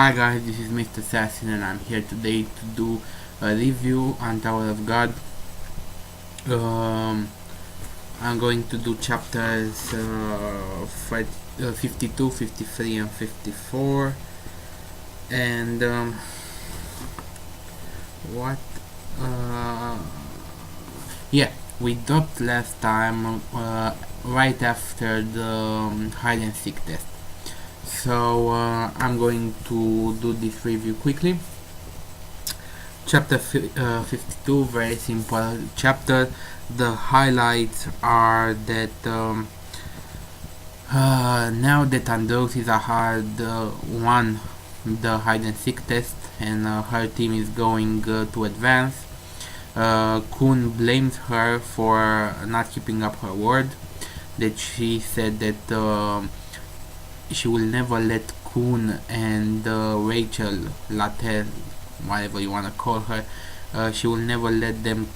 Hi guys, this is Mr. Assassin and I'm here today to do a review on Tower of God. I'm going to do chapters 52, 53 and 54 and what yeah, we dropped last time right after the hide and seek test. So I'm going to do this review quickly. Chapter 52, very simple chapter. The highlights are that now that Androsis had won the hide and seek test and her team is going to advance, Koon blames her for not keeping up her word, that she said that she will never let Koon and Rachel, Latte, whatever you wanna call her, she will never let them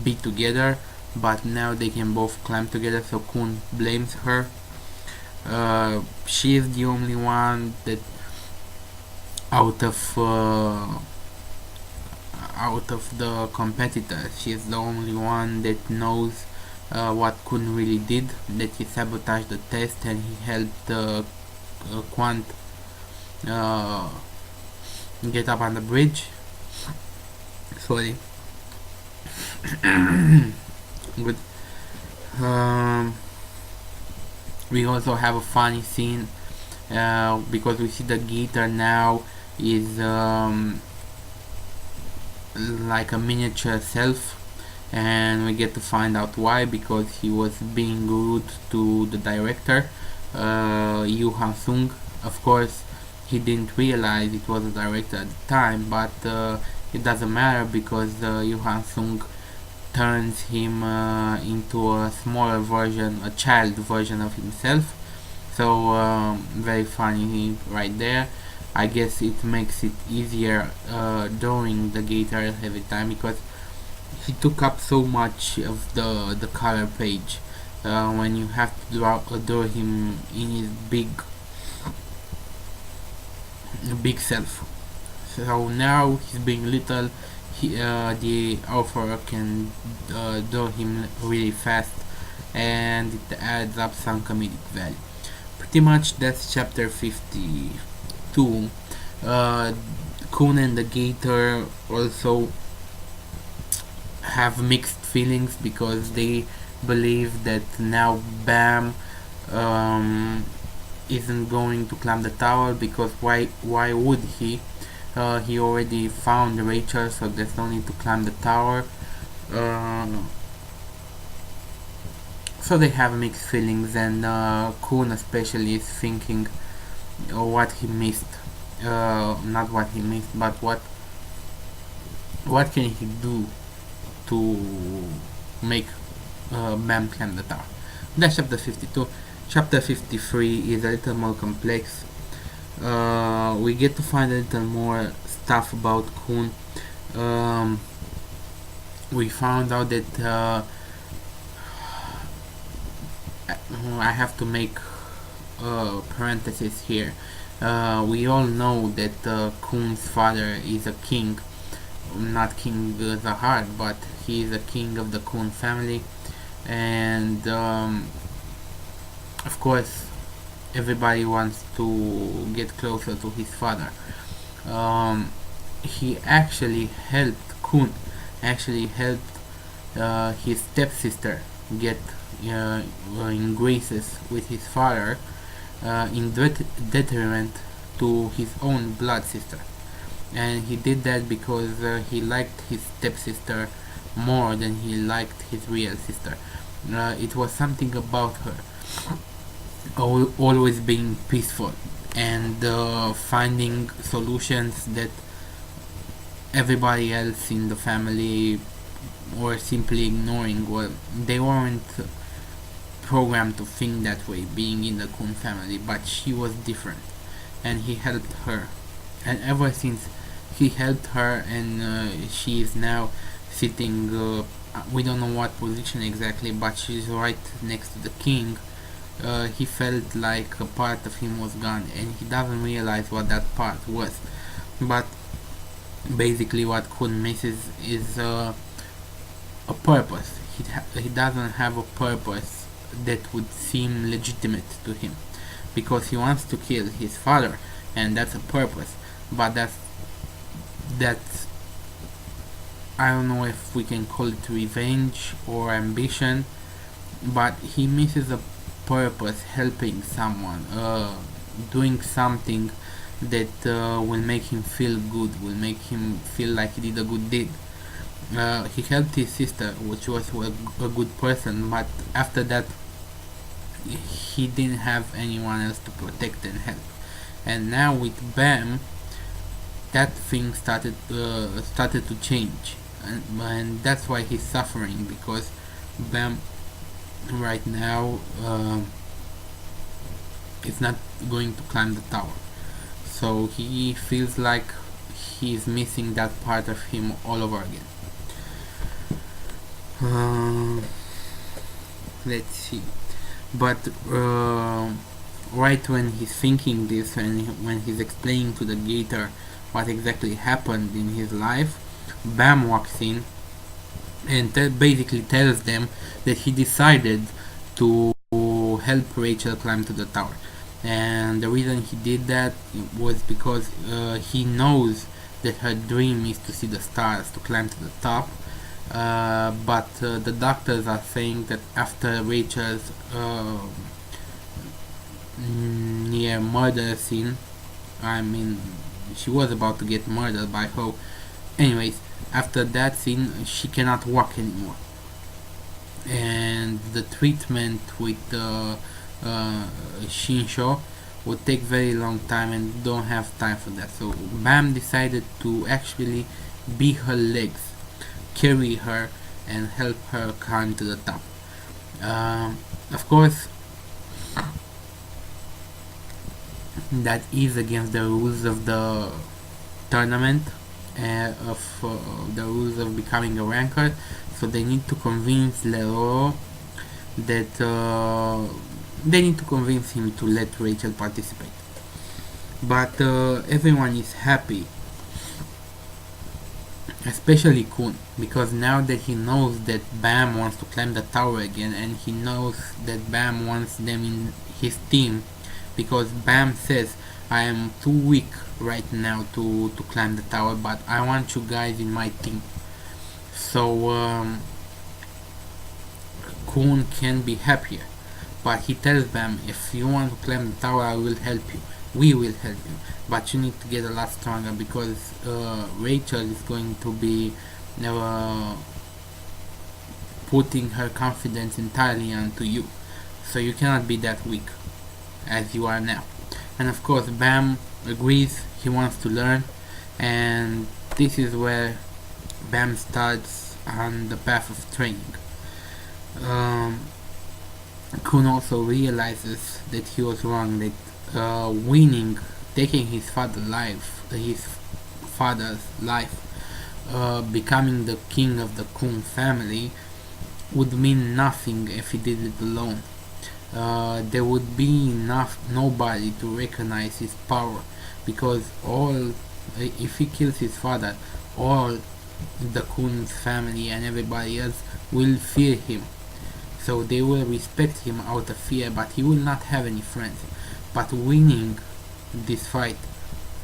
be together, but now they can both climb together, so Koon blames her. She is the only one that out of the competitors, she is the only one that knows what Koon really did, that he sabotaged the test and he helped Quant get up on the bridge. Sorry. Good. We also have a funny scene because we see the guitar now is like a miniature self, and we get to find out why, because he was being rude to the director, Yu Hansung. Of course, he didn't realize it was a director at the time, but it doesn't matter because Yu Hansung turns him into a smaller version, a child version of himself. So very funny right there. I guess it makes it easier drawing the guitar every time because he took up so much of the color page. When you have to draw him in his big self. So now he's being little, the author can draw him really fast and it adds up some comedic value. Pretty much that's chapter 52. Koon and the Gator also have mixed feelings because they believe that now Bam isn't going to climb the tower, because why would he? He already found Rachel, so there's no need to climb the tower. So they have mixed feelings, and Koon especially is thinking what he missed. Not what he missed, but what can he do to make Bam climb the tower. That's chapter 52. Chapter 53 is a little more complex. We get to find a little more stuff about Koon. We found out that I have to make parenthesis here. We all know that Koon's father is a king, not King Zahar, but he is a king of the Koon family, and of course everybody wants to get closer to his father. He actually helped Koon, his stepsister get in graces with his father, in detriment to his own blood sister. And he did that because he liked his stepsister more than he liked his real sister. It was something about her always being peaceful and finding solutions that everybody else in the family or simply ignoring. Well, they weren't programmed to think that way, being in the Koon family, but she was different and he helped her, and ever since he helped her, and she is now sitting, we don't know what position exactly, but she's right next to the king. he felt like a part of him was gone, and he doesn't realize what that part was. But basically what Koon misses is a purpose. He doesn't have a purpose that would seem legitimate to him, because he wants to kill his father, and that's a purpose. But that's I don't know if we can call it revenge or ambition, but he misses a purpose, helping someone, doing something that will make him feel good, will make him feel like he did a good deed. He helped his sister, which was a good person, but after that he didn't have anyone else to protect and help. And now with Bam, that thing started to change, and that's why he's suffering, because Bam right now is not going to climb the tower, so he feels like he's missing that part of him all over again. Let's see, but right when he's thinking this, and when he's explaining to the gator what exactly happened in his life, Bam walks in and basically tells them that he decided to help Rachel climb to the tower, and the reason he did that was because he knows that her dream is to see the stars, to climb to the top. But the doctors are saying that after Rachel's near murder scene, I mean, she was about to get murdered by Ho. Anyways, after that scene, she cannot walk anymore, and the treatment with Shinsho would take very long time, and don't have time for that. So Bam decided to actually be her legs, carry her, and help her climb to the top. Of course, that is against the rules of the tournament, of the rules of becoming a ranker. So they need to convince Lero that they need to convince him to let Rachel participate. But everyone is happy, especially Koon, because now that he knows that Bam wants to climb the tower again, and he knows that Bam wants them in his team, because Bam says, I am too weak right now to climb the tower, but I want you guys in my team. So Koon can be happier, but he tells Bam, if you want to climb the tower, I will help you, we will help you, but you need to get a lot stronger, because Rachel is going to be putting her confidence entirely onto you, so you cannot be that weak as you are now. And of course Bam agrees, he wants to learn, and this is where Bam starts on the path of training. Koon also realizes that he was wrong, that winning, taking his father's life, becoming the king of the Koon family, would mean nothing if he did it alone. There would be nobody to recognize his power, because if he kills his father, all the Koons family and everybody else will fear him, so they will respect him out of fear, but he will not have any friends. But winning this fight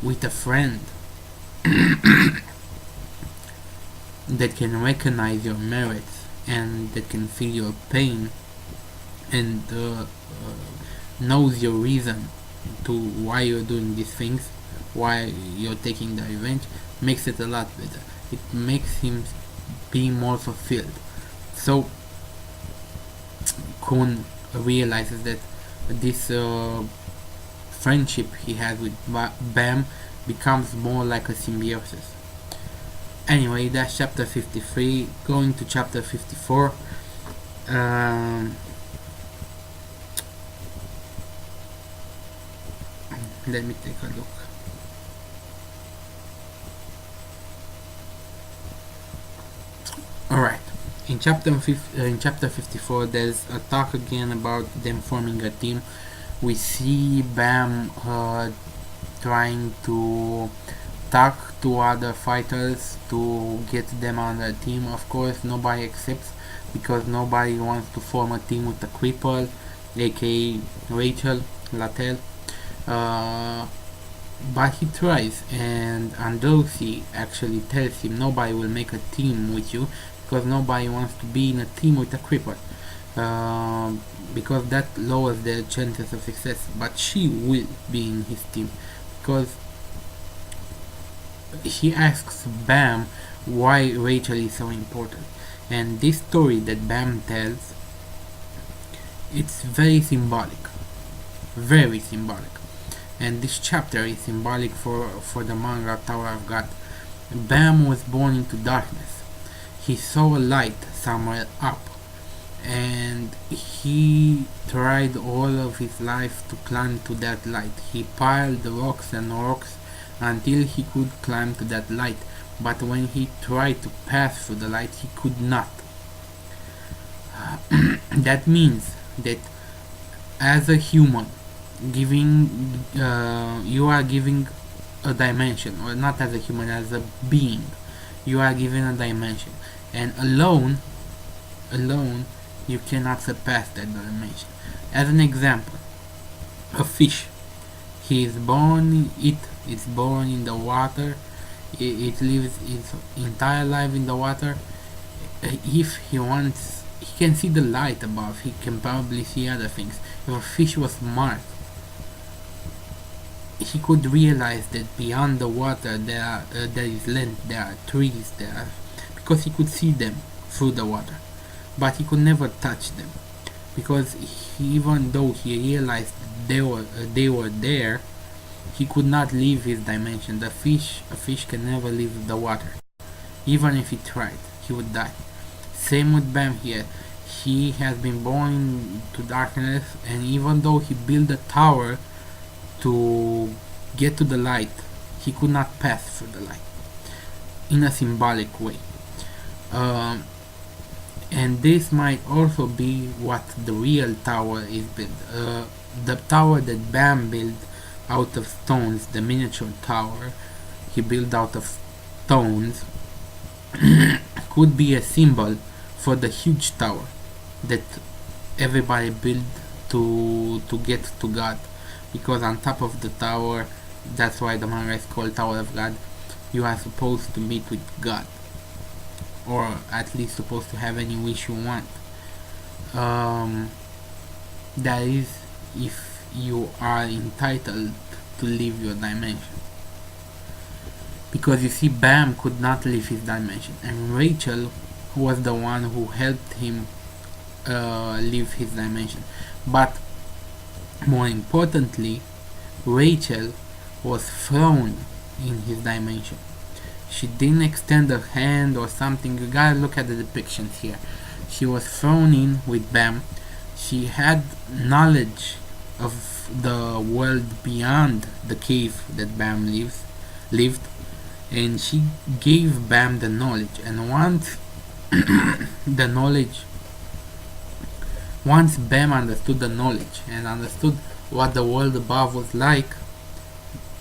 with a friend that can recognize your merits, and that can feel your pain, and knows your reason to why you're doing these things, why you're taking the revenge, makes it a lot better. It makes him be more fulfilled. So Koon realizes that this friendship he has with Bam becomes more like a symbiosis. Anyway, that's chapter 53. Going to chapter 54. Let me take a look. Alright, in chapter 54, there's a talk again about them forming a team. We see Bam trying to talk to other fighters to get them on the team. Of course, nobody accepts because nobody wants to form a team with a cripple, aka Rachel Latel. But he tries, and Androsi actually tells him nobody will make a team with you because nobody wants to be in a team with a cripple. Because that lowers their chances of success. But she will be in his team because he asks Bam why Rachel is so important. And this story that Bam tells, it's very symbolic. Very symbolic. And this chapter is symbolic for the manga Tower of God. Bam was born into darkness. He saw a light somewhere up, and he tried all of his life to climb to that light. He piled rocks and rocks until he could climb to that light, but when he tried to pass through the light, he could not. That means that as a human, you are giving a dimension, or not as a human, as a being, you are given a dimension, and alone you cannot surpass that dimension. As an example, a fish, it's born in the water, it lives its entire life in the water. If he wants, he can see the light above, he can probably see other things. If a fish was smart, he could realize that beyond the water there is land, there are trees, because he could see them through the water, but he could never touch them because even though he realized they were there, he could not leave his dimension. A fish can never leave the water. Even if he tried, he would die. Same with Bam here. He has been born to darkness, and even though he built a tower to get to the light, he could not pass through the light in a symbolic way. And this might also be what the real tower is built. The tower that Bam built out of stones, the miniature tower he built out of stones, could be a symbol for the huge tower that everybody built to get to God. Because on top of the tower, that's why the manga is called Tower of God, you are supposed to meet with God, or at least supposed to have any wish you want. That is, if you are entitled to leave your dimension. Because you see, Bam could not leave his dimension, and Rachel was the one who helped him leave his dimension. But more importantly, Rachel was thrown in his dimension. She didn't extend her hand or something. You gotta look at the depictions here. She was thrown in with Bam. She had knowledge of the world beyond the cave that Bam lived, and she gave Bam the knowledge. And once once Bam understood the knowledge and understood what the world above was like,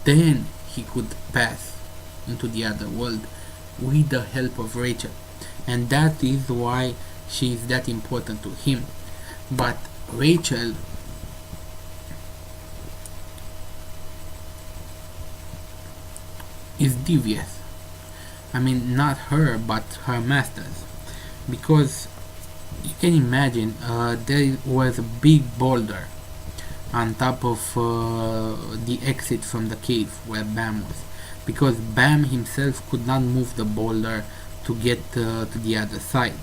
then he could pass into the other world with the help of Rachel. And that is why she is that important to him. But Rachel is devious. I mean, not her, but her masters. Because you can imagine, there was a big boulder on top of the exit from the cave where Bam was. Because Bam himself could not move the boulder to get to the other side.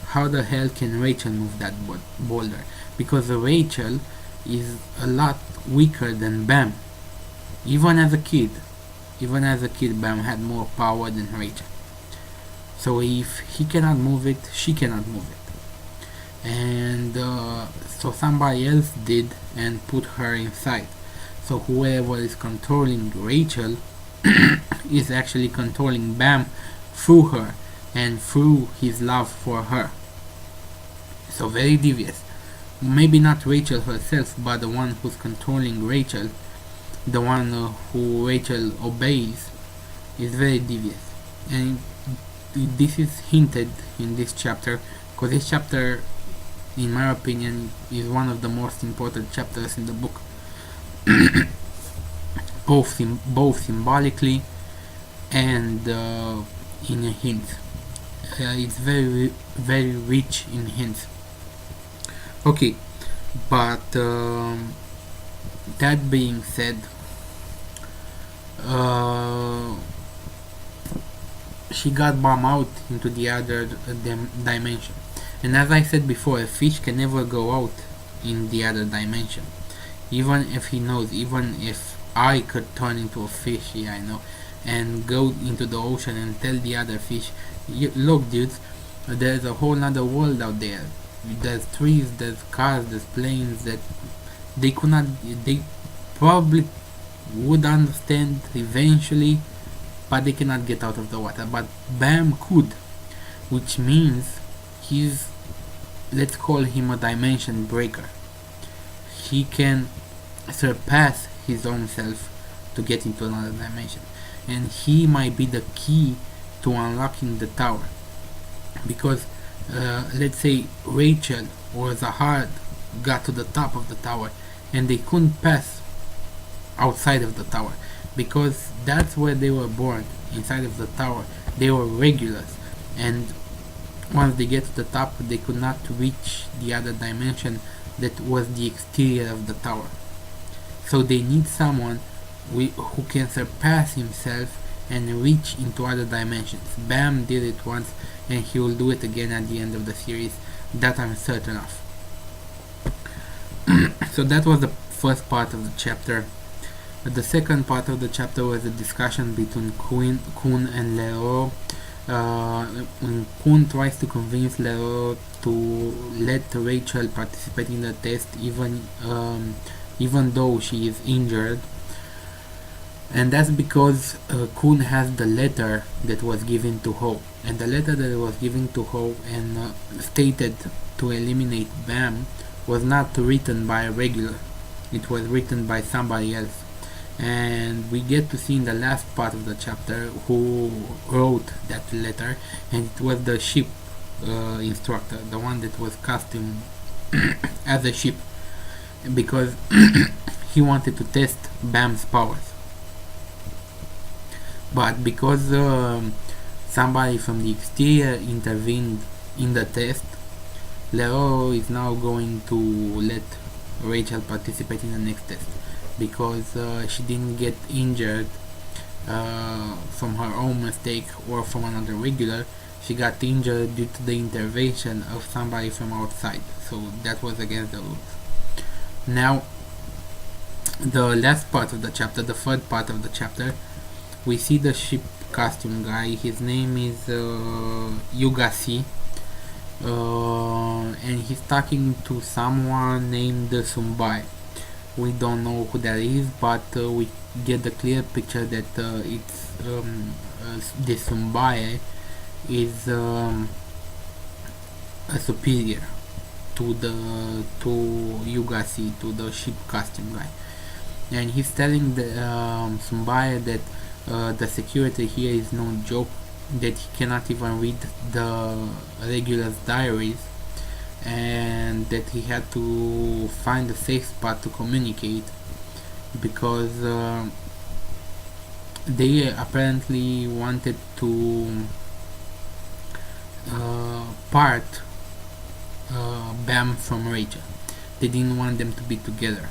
How the hell can Rachel move that boulder? Because Rachel is a lot weaker than Bam. Even as a kid, Bam had more power than Rachel. So if he cannot move it, she cannot move it. And so somebody else did and put her inside. So whoever is controlling Rachel is actually controlling Bam through her. and through his love for her. So very devious. Maybe not Rachel herself, but the one who's controlling Rachel, the one who Rachel obeys, is very devious. And this is hinted in this chapter, because this chapter, in my opinion, is one of the most important chapters in the book. both symbolically and in hints. It's very rich in hints. Okay, but that being said, she got bombed out into the other dimension. And as I said before, a fish can never go out in the other dimension. Even if he knows, even if I could turn into a fish, yeah, I know, and go into the ocean and tell the other fish, look dudes, there's a whole other world out there. There's trees, there's cars, there's planes that they probably would understand eventually, but they cannot get out of the water. But Bam could, which means he's, let's call him a dimension breaker. He can surpass his own self to get into another dimension, and he might be the key to unlocking the tower, because let's say Rachel or Zahar got to the top of the tower and they couldn't pass outside of the tower, because that's where they were born. Inside of the tower they were regulars, and once they get to the top they could not reach the other dimension that was the exterior of the tower. So they need someone who can surpass himself and reach into other dimensions. Bam did it once, and he will do it again at the end of the series, that I'm certain of. So that was the first part of the chapter. The second part of the chapter was a discussion between Koon and Lero. Koon tries to convince Lero to let Rachel participate in the test, even though she is injured. And that's because Koon has the letter that was given to Ho, and the letter that was given to Ho and stated to eliminate Bam was not written by a regular. It was written by somebody else, and we get to see in the last part of the chapter who wrote that letter, and it was the ship instructor, the one that was costumed as a ship, because he wanted to test Bam's powers. But because somebody from the exterior intervened in the test, Lero is now going to let Rachel participate in the next test, because she didn't get injured from her own mistake or from another regular. She got injured due to the intervention of somebody from outside, so that was against the rules. Now, the last part of the chapter, the third part of the chapter, we see the ship costume guy. His name is Yuga-ssi, and he's talking to someone named Sumbai. We don't know who that is, but we get the clear picture that it's this Sumbai is a superior to Yuga-ssi, to the ship costume guy, and he's telling the Sumbai that the security here is no joke, that he cannot even read the regular diaries, and that he had to find a safe spot to communicate, because they apparently wanted to part Bam from Rachel. They didn't want them to be together,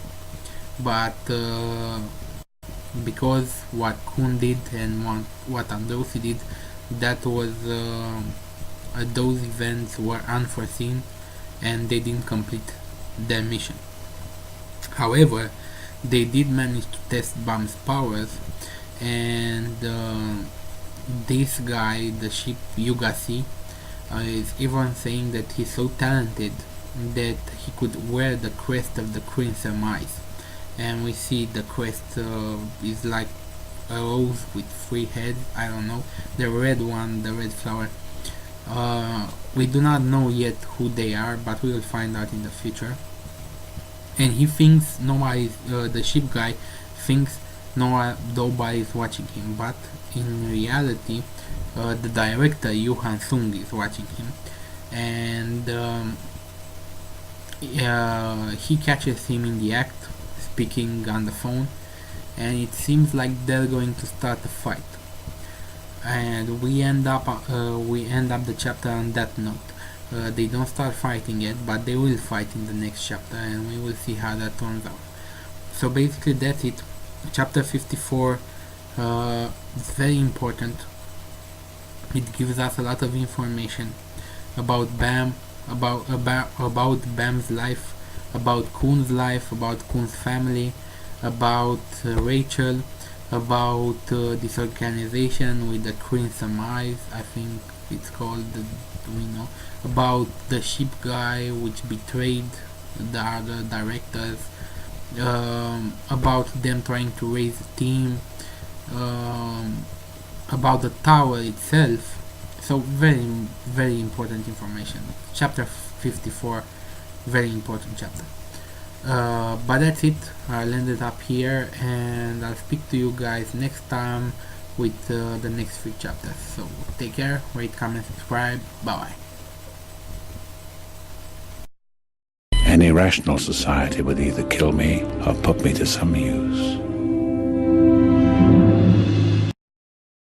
but because what Koon did and what Androsi did, that was those events were unforeseen and they didn't complete their mission. However, they did manage to test Bam's powers, and this guy, the ship Yuga-ssi, is even saying that he's so talented that he could wear the crest of the Queen Surmise. And we see the crest is like a rose with 3 heads, I don't know, the red one, the red flower. We do not know yet who they are, but we will find out in the future. And he thinks nobody, the ship guy thinks nobody is watching him, but in reality, the director Yu Hansung is watching him, and he catches him in the act, speaking on the phone, and it seems like they're going to start a fight. And we end up the chapter on that note. They don't start fighting yet, but they will fight in the next chapter, and we will see how that turns out. So basically, that's it. Chapter 54 is very important. It gives us a lot of information about Bam, about Bam's life, about Koons' life, about Koons' family, about Rachel, about this organization with the crimson eyes, I think it's called, about the ship guy which betrayed the other directors, about them trying to raise a team, about the tower itself. So very, very important information. Chapter 54, very important chapter. But that's it. I'll end it up here, and I'll speak to you guys next time with the next 3 chapters. So take care, rate, comment, subscribe. Bye bye. Any rational society would either kill me or put me to some use.